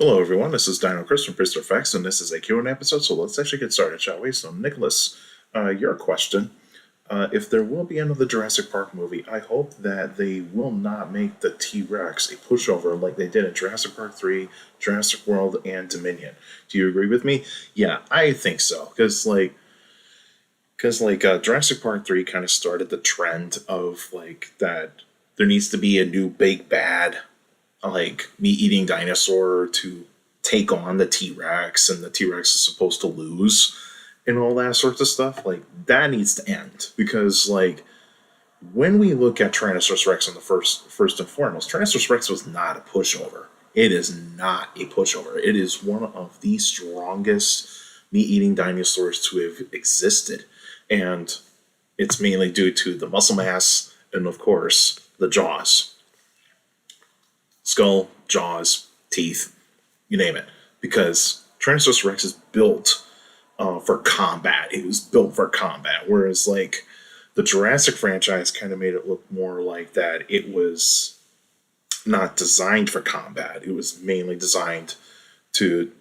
Hello, everyone. This is Dino Chris from Prehistoric Facts, and this is a Q&A episode. So let's actually get started, shall we? So, Nicholas, your question: if there will be another Jurassic Park movie, I hope that they will not make the T.rex a pushover like they did in Jurassic Park 3, Jurassic World, and Dominion. Do you agree with me? Yeah, I think so. Because Jurassic Park 3 kind of started the trend of like that there needs to be a new big bad like meat eating dinosaur to take on the T Rex, and the T Rex is supposed to lose, and all that sorts of stuff. Like, that needs to end because, like, when we look at Tyrannosaurus Rex in the first and foremost, Tyrannosaurus Rex was not a pushover. It is not a pushover. It is one of the strongest meat eating dinosaurs to have existed. And it's mainly due to the muscle mass and, of course, the jaws. Skull, jaws, teeth, you name it. Because Tyrannosaurus Rex is built for combat. It was built for combat. Whereas, like, the Jurassic franchise kind of made it look more like that it was not designed for combat. It was mainly designed to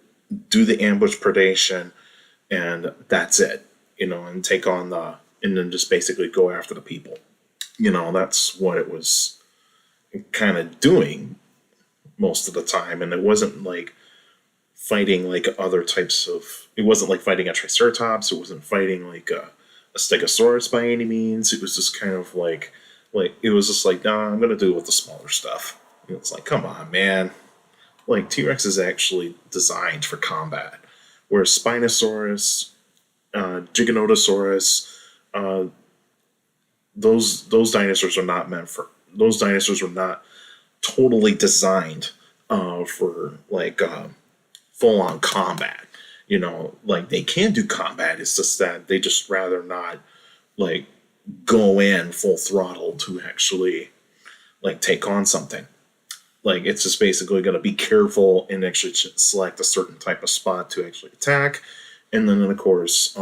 do the ambush predation, and that's it. And take on and then just basically go after the people. That's what it was kind of doing most of the time, and it wasn't like fighting like other types of. It wasn't like fighting a Triceratops. It wasn't fighting like a Stegosaurus by any means. It was just kind of like it was just like, nah, I'm gonna do with the smaller stuff. And it's like, come on, man. Like, T-Rex is actually designed for combat, whereas Spinosaurus, Giganotosaurus, those dinosaurs are not meant for. Those dinosaurs were not totally designed for like full on combat. Like, they can do combat. It's just that they just rather not like go in full throttle to actually like take on something. Like, it's just basically going to be careful and actually select a certain type of spot to actually attack, and then of course,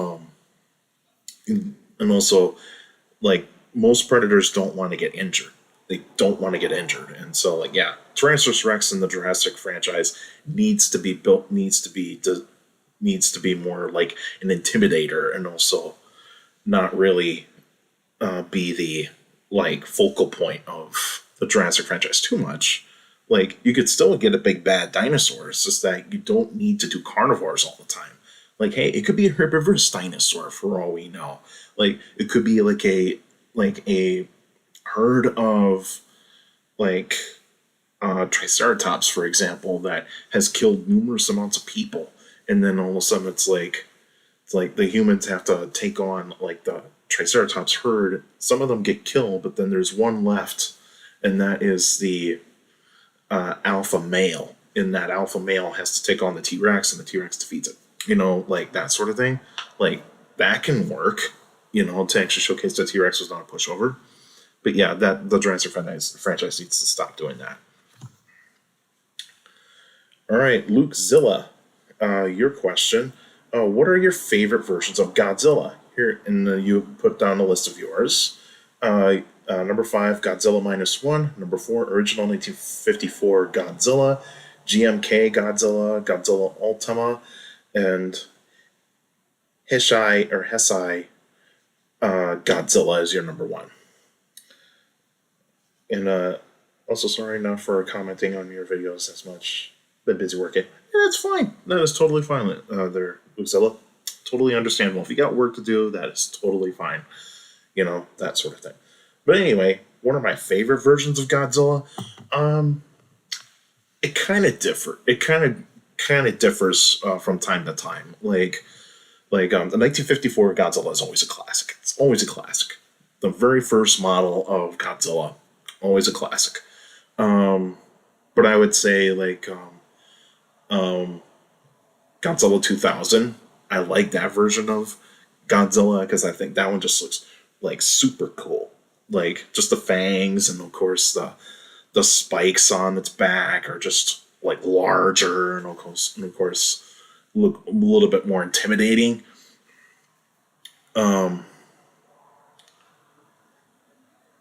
and also, like, most predators don't want to get injured. They don't want to get injured. And so, like, yeah, Tyrannosaurus Rex in the Jurassic franchise needs to be built, needs to be more like an intimidator, and also not really be the like focal point of the Jurassic franchise too much. Like, you could still get a big bad dinosaur. It's just that you don't need to do carnivores all the time. Like, hey, it could be a herbivorous dinosaur for all we know. Like, it could be like a herd of like Triceratops, for example, that has killed numerous amounts of people, and then all of a sudden it's like the humans have to take on like the Triceratops herd. Some of them get killed, but then there's one left, and that is the alpha male. And that alpha male has to take on the T-Rex, and the T-Rex defeats it. Like that sort of thing. Like, that can work. To actually showcase that T-Rex was not a pushover. But yeah, that the Jurassic franchise needs to stop doing that. All right, Luke Zilla, your question: what are your favorite versions of Godzilla? Here, and you put down a list of yours. Number 5, Godzilla -1. Number 4, original 1954 Godzilla. GMK Godzilla, Godzilla Ultima, and Heisei Godzilla is your number 1. And also, sorry not for commenting on your videos as much. Been busy working. Yeah, that's fine. That is totally fine. There, Lucilla. Totally understandable. If you got work to do, that is totally fine. That sort of thing. But anyway, one of my favorite versions of Godzilla. It kind of differs from time to time. The 1954 Godzilla is always a classic. It's always a classic. The very first model of Godzilla, always a classic. But I would say Godzilla 2000. I like that version of Godzilla because I think that one just looks like super cool. Like, just the fangs, and of course the spikes on its back are just like larger, and of course look a little bit more intimidating.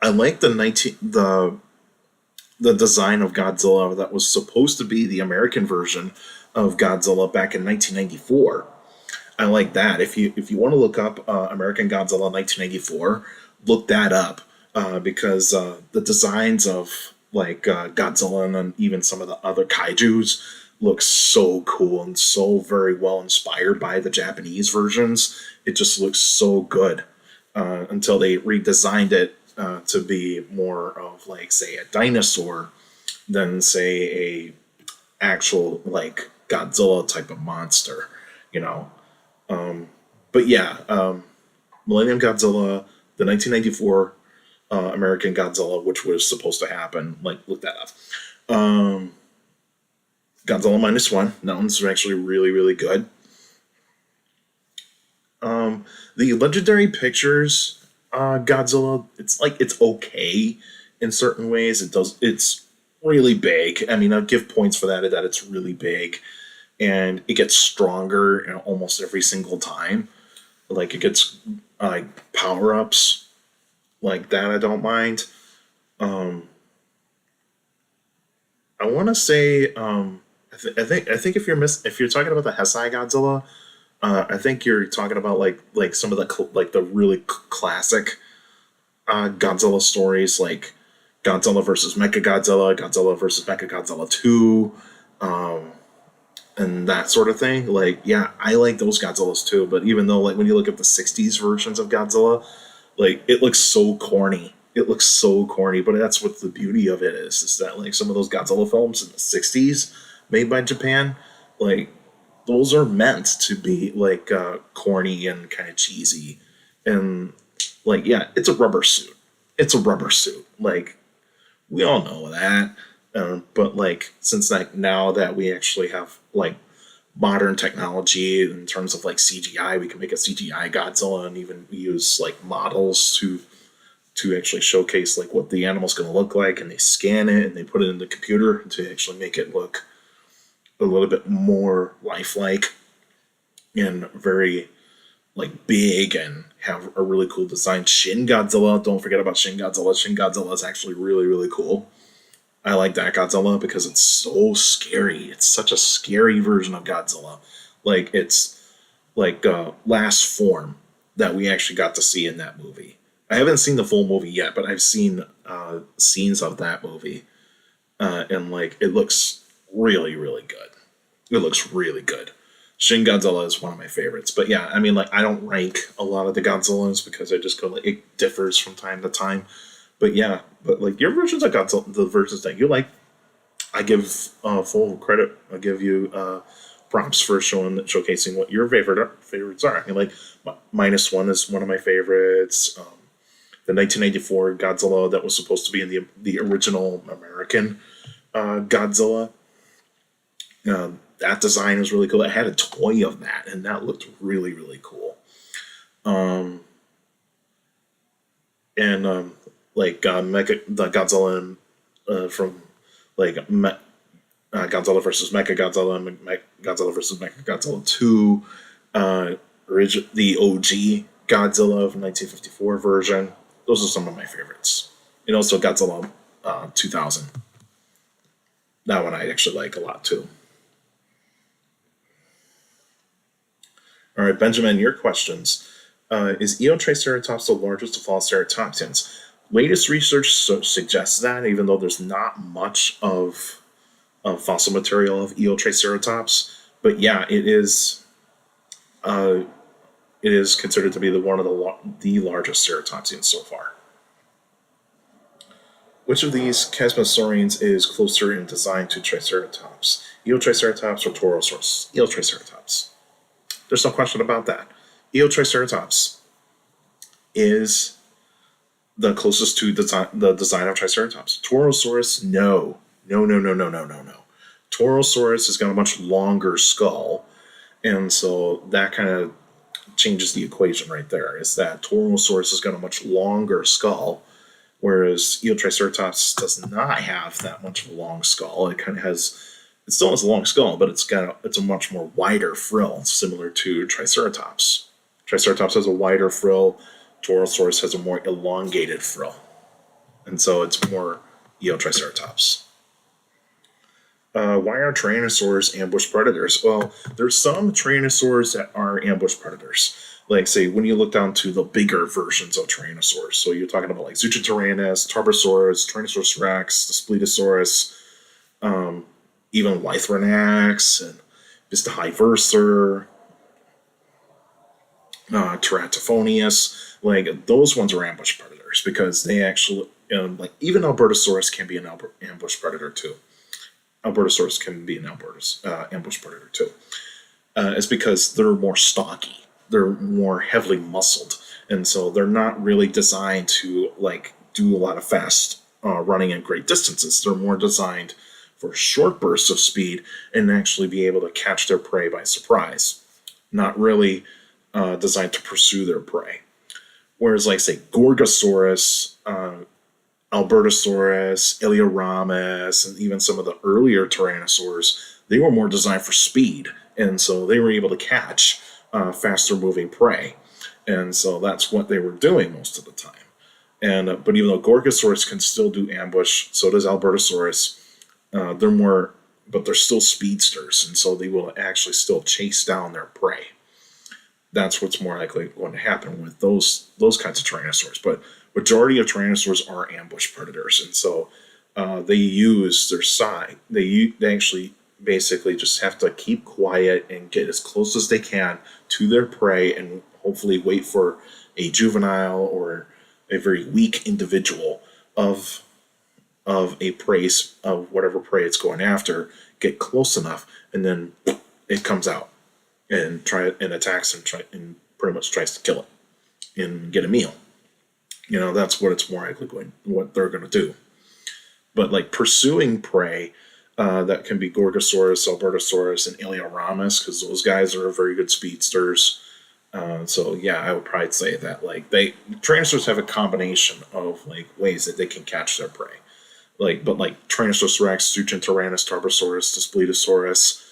I like the the design of Godzilla that was supposed to be the American version of Godzilla back in 1994. I like that. If you want to look up American Godzilla 1994, look that up because the designs of like Godzilla and then even some of the other kaiju's look so cool and so very well inspired by the Japanese versions. It just looks so good until they redesigned it to be more of like say a dinosaur than say a actual like Godzilla type of monster, you know. But yeah, Millennium Godzilla, the 1994 American Godzilla, which was supposed to happen. Like, look that up. Um, Godzilla minus one. That one's actually really, really good. The Legendary Pictures Godzilla, it's like it's okay in certain ways. It's really big. I mean, I'll give points for that it's really big, and it gets stronger almost every single time. Like it gets like power ups like that. I don't mind. Um, I want to say I think if you're talking about the Hesai Godzilla, I think you're talking about like some of the like the really classic Godzilla stories, like Godzilla versus Mechagodzilla, Godzilla versus Mechagodzilla 2, um, and that sort of thing. Like, yeah, I like those Godzillas too. But even though, like, when you look at the '60s versions of Godzilla, like it looks so corny. It looks so corny, but that's what the beauty of it is that like some of those Godzilla films in the '60s made by Japan, like those are meant to be like corny and kind of cheesy, and like yeah, it's a rubber suit. It's a rubber suit. Like we all know that, but like since like now that we actually have like modern technology in terms of like CGI, we can make a CGI Godzilla and even use like models to actually showcase like what the animal's going to look like, and they scan it and they put it in the computer to actually make it look a little bit more lifelike and very like big and have a really cool design. Shin Godzilla, don't forget about Shin Godzilla. Shin Godzilla is actually really, really cool. I like that Godzilla because it's so scary. It's such a scary version of Godzilla. Like it's like last form that we actually got to see in that movie. I haven't seen the full movie yet, but I've seen scenes of that movie, and like it looks really, really good. It looks really good. Shin Godzilla is one of my favorites, but yeah, I mean, like I don't rank a lot of the Godzillas because I just go like it differs from time to time. But yeah, but like your versions of Godzilla, the versions that you like, I give full credit. I give you props for showcasing what your favorites are. I mean, like minus one is one of my favorites. The 1994 Godzilla that was supposed to be in the original American Godzilla. That design was really cool. I had a toy of that, and that looked really, really cool. Um, and like the Godzilla from like Godzilla versus Mechagodzilla, Godzilla versus Mechagodzilla 2, the OG Godzilla of 1954 version. Those are some of my favorites. And also Godzilla 2000. That one I actually like a lot too. All right, Benjamin, your questions. Is Eotriceratops the largest of all ceratopsians? Latest research suggests that, even though there's not much of fossil material of Eotriceratops, but yeah, it is. It is considered to be one of the largest ceratopsians so far. Which of these chasmosaurians is closer in design to Triceratops? Eotriceratops or Torosaurus? Eotriceratops. There's no question about that. Eotriceratops is the closest to the design of Triceratops. Torosaurus, no. No, no, no, no, no, no, no. Torosaurus has got a much longer skull, and so that kind of changes the equation right there. Is that Torosaurus has got a much longer skull, whereas Eotriceratops does not have that much of a long skull. It kind of has, it still has a long skull, but it's a much more wider frill, similar to Triceratops. Triceratops has a wider frill. Torosaurus has a more elongated frill, and so it's more Eotriceratops. Why are Tyrannosaurs ambush predators? Well, there's some Tyrannosaurs that are ambush predators. Like, say, when you look down to the bigger versions of Tyrannosaurs. So you're talking about like Zoochotyrannus, Tarbosaurus, Tyrannosaurus rex, the Spletosaurus, even Lythranax, and Vistahyverser, Teratophonius. Like, those ones are ambush predators because they actually, like, even Albertosaurus can be an ambush predator too. Albertosaurus can be an ambush predator too. It's because they're more stocky. They're more heavily muscled, and so they're not really designed to like do a lot of fast running at great distances. They're more designed for short bursts of speed and actually be able to catch their prey by surprise. Not really designed to pursue their prey. Whereas, like, say, Gorgosaurus, Albertosaurus, Iliorama, and even some of the earlier Tyrannosaurs, they were more designed for speed, and so they were able to catch faster moving prey, and so that's what they were doing most of the time. And but even though Gorgosaurus can still do ambush, so does Albertosaurus. They're more, but they're still speedsters, and so they will actually still chase down their prey. That's what's more likely going to happen with those kinds of Tyrannosaurs. But majority of Tyrannosaurs are ambush predators, and so they use their size. They actually basically just have to keep quiet and get as close as they can to their prey, and hopefully wait for a juvenile or a very weak individual of a prey, of whatever prey it's going after, get close enough, and then it comes out and attacks and pretty much tries to kill it and get a meal. That's what it's more likely what they're going to do. But like pursuing prey, that can be Gorgosaurus, Albertosaurus, and Iliorama, because those guys are very good speedsters. So yeah, I would probably say that like Tyrannosaurs have a combination of like ways that they can catch their prey. But Tyrannosaurus rex, Zoochotyrannus, Tarbosaurus, Spletosaurus,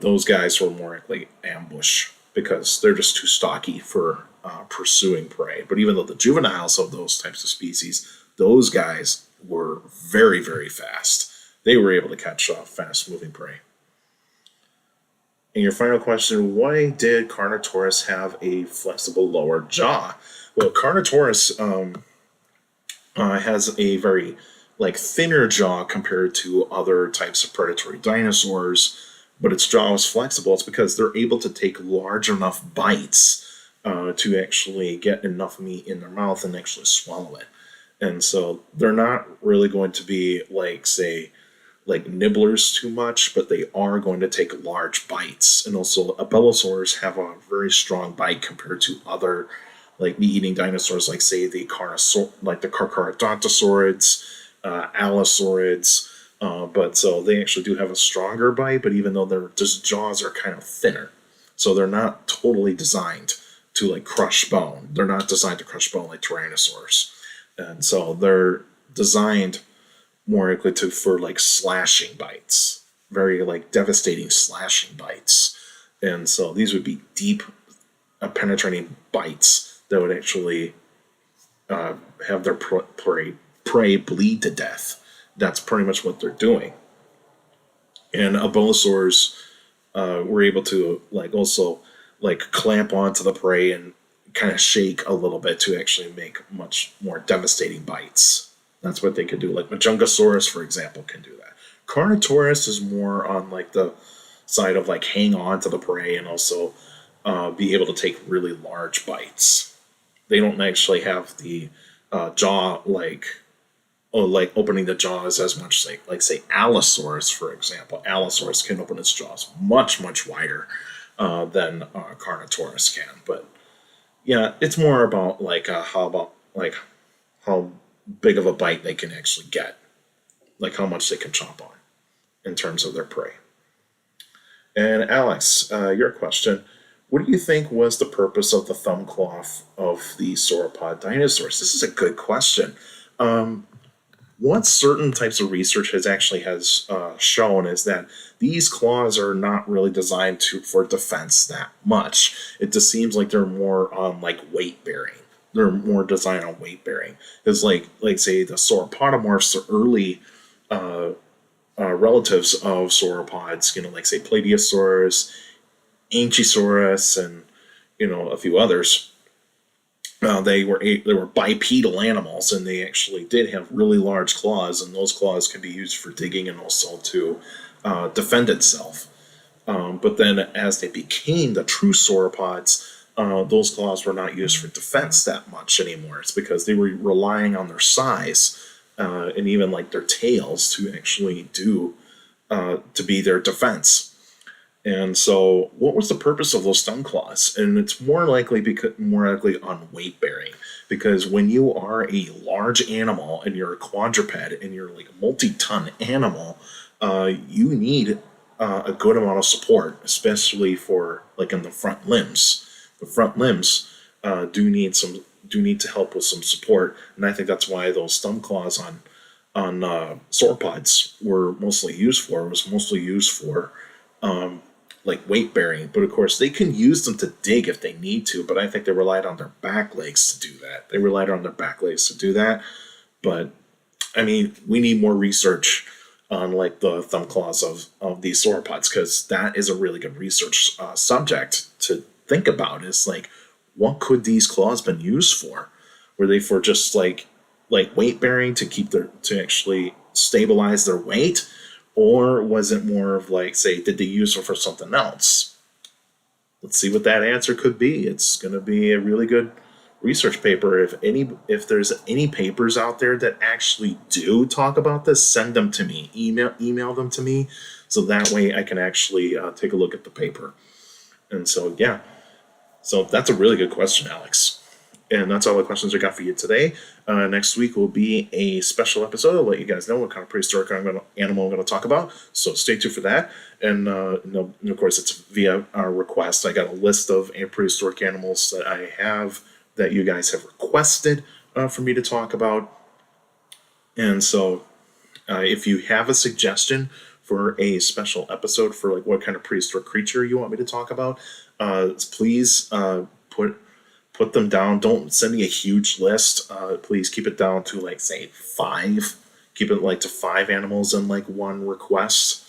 those guys were more likely ambush because they're just too stocky for pursuing prey. But even though the juveniles of those types of species, those guys were very, very fast. They were able to catch fast-moving prey. And your final question, why did Carnotaurus have a flexible lower jaw? Well, Carnotaurus has a very thinner jaw compared to other types of predatory dinosaurs, but its jaw is flexible. It's because they're able to take large enough bites to actually get enough meat in their mouth and actually swallow it. And so they're not really going to be nibblers too much, but they are going to take large bites. And also Abelisaurs have a very strong bite compared to other meat-eating dinosaurs, the Carcharodontosaurids, Allosaurids, but so they actually do have a stronger bite, but even though their jaws are kind of thinner, so they're not totally designed to crush bone. They're not designed to crush bone like Tyrannosaurs. And so they're designed more likely for slashing bites, very devastating slashing bites. And so these would be deep, penetrating bites that would actually have their prey bleed to death. That's pretty much what they're doing. And Abelisaurs were able to also clamp onto the prey and kind of shake a little bit to actually make much more devastating bites. That's what they could do. Majungasaurus, for example, can do that. Carnotaurus is more on the side of hang on to the prey and also be able to take really large bites. They don't actually have the jaw opening the jaws as much say Allosaurus, for example. Allosaurus can open its jaws much wider than Carnotaurus can. But yeah, it's more about how big of a bite they can actually get, how much they can chomp on in terms of their prey. And Alex, your question, what do you think was the purpose of the thumb claw of the sauropod dinosaurs? This is a good question. What certain types of research has shown is that these claws are not really designed for defense that much. It just seems like they're more on weight bearing. they're more designed on weight bearing. Because like say the sauropodomorphs, the early relatives of sauropods, like say Plateosaurus, Anchisaurus, and a few others. They were bipedal animals, and they actually did have really large claws, and those claws can be used for digging and also to defend itself. But then, as they became the true sauropods, those claws were not used for defense that much anymore. It's because they were relying on their size and even like their tails to actually do to be their defense. And so, what was the purpose of those stun claws? And it's more likely on weight bearing, because when you are a large animal and you're a quadruped and you're like a multi-ton animal, you need a good amount of support, especially for like in the front limbs. The front limbs do need to help with some support, and I think that's why those stun claws on sauropods were mostly used for. It was mostly used for like weight bearing, but of course they can use them to dig if they need to, but I think they relied on their back legs to do that. But I mean, we need more research on like the thumb claws of these sauropods, because that is a really good research subject to think about. Is like, what could these claws been used for? Were they for just like weight bearing to actually stabilize their weight? Or was it more of like, say, did they use them for something else? Let's see what that answer could be. It's going to be a really good research paper. If there's any papers out there that actually do talk about this, send them to me. Email them to me, so that way I can actually take a look at the paper. And so, yeah. So that's a really good question, Alex. And that's all the questions I got for you today. Next week will be a special episode. I'll let you guys know what kind of prehistoric animal I'm going to talk about. So stay tuned for that. And of course, it's via our request. I got a list of prehistoric animals that I have that you guys have requested for me to talk about. And so if you have a suggestion for a special episode for like what kind of prehistoric creature you want me to talk about, please put them down. Don't send me a huge list. Please keep it down to like say 5. Keep it like to 5 animals in like one request.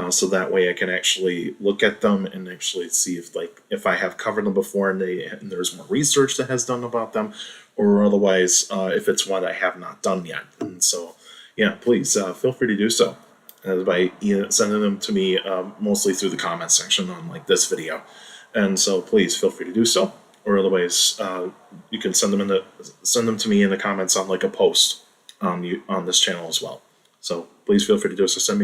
So that way I can actually look at them and actually see if I have covered them before and there's more research that has done about them, or otherwise if it's one I have not done yet. And so yeah, please feel free to do so by sending them to me mostly through the comment section on like this video. And so please feel free to do so. Or otherwise, you can send them to me in the comments on like a post on this channel as well. So please feel free to do so. Send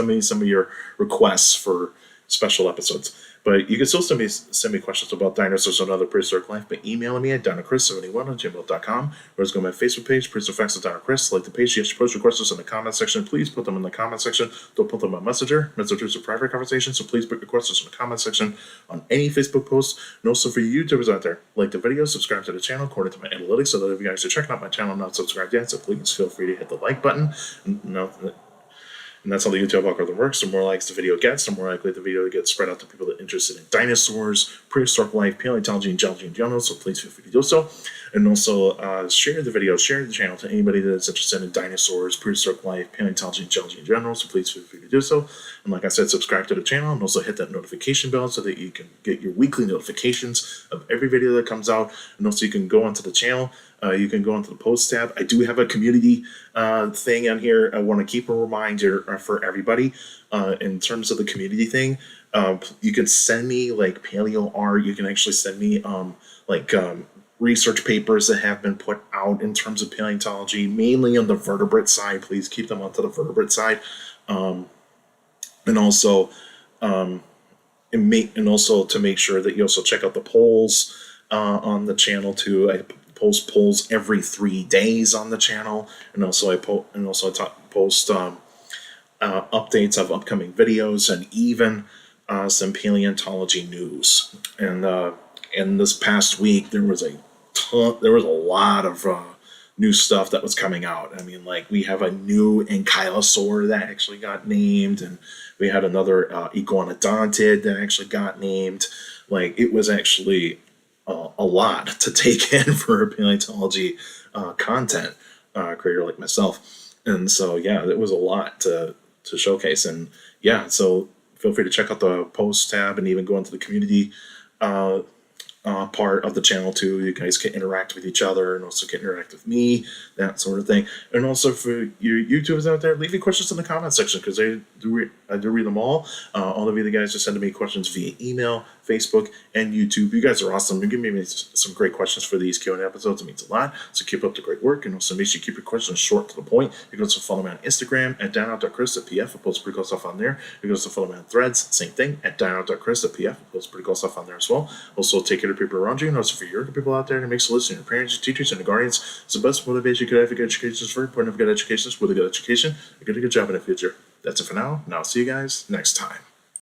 me some of your requests for special episodes. But you can still send me questions about dinosaurs and other prehistoric life by emailing me at dinochrist71@gmail.com, or just go to my Facebook page, Prehistoric Facts with Dino Chris. Like the page, you have to post requests in the comment section. Please put them in the comment section. Don't put them on Messenger. Messenger's a private conversation, so please put your questions in the comment section on any Facebook post. And also for you YouTubers out there, like the video, subscribe to the channel according to my analytics. So that if you guys are checking out my channel and not subscribed yet, so please feel free to hit the like button. And that's how the YouTube algorithm works. The more likes the video gets, the more likely the video gets spread out to people that are interested in dinosaurs, prehistoric life, paleontology, and geology in general. So please feel free to do so. And also share the video, share the channel to anybody that's interested in dinosaurs, prehistoric life, paleontology, and geology in general. So please feel free to do so. And like I said, subscribe to the channel and also hit that notification bell so that you can get your weekly notifications of every video that comes out. And also you can go onto the channel. You can go into the post tab. I do have a community thing on here. I want to keep a reminder for everybody in terms of the community thing. You can send me like paleo art. You can actually send me research papers that have been put out in terms of paleontology, mainly on the vertebrate side. Please keep them onto the vertebrate side, and also to make sure that you also check out the polls on the channel too. I post polls every 3 days on the channel, and also I post updates of upcoming videos and even some paleontology news. And this past week there was a lot of new stuff that was coming out. I mean, like we have a new ankylosaur that actually got named, and we had another iguanodontid that actually got named. Like it was actually a lot to take in for a paleontology content creator like myself. And so, yeah, it was a lot to showcase. And yeah, so feel free to check out the post tab and even go into the community uh, part of the channel too. You guys can interact with each other and also can interact with me, that sort of thing. And also for your YouTubers out there, leave your questions in the comment section because I do read them all. All of you guys are sending me questions via email, Facebook, and YouTube. You guys are awesome. You're giving me some great questions for these Q&A episodes. It means a lot. So keep up the great work, and also make sure you keep your questions short to the point. You can also follow me on Instagram at dino.chris.pf. I post pretty cool stuff on there. You can also follow me on Threads, same thing, at dino.chris.pf. I post pretty cool stuff on there as well. Also, take care of people around you, and also for your people out there, and make sure listening, your parents, your teachers, and your guardians. It's the best motivation you could have for good education. Is very important. If good education is with a good education, you get a good job in the future. That's it for now, and I'll see you guys next time.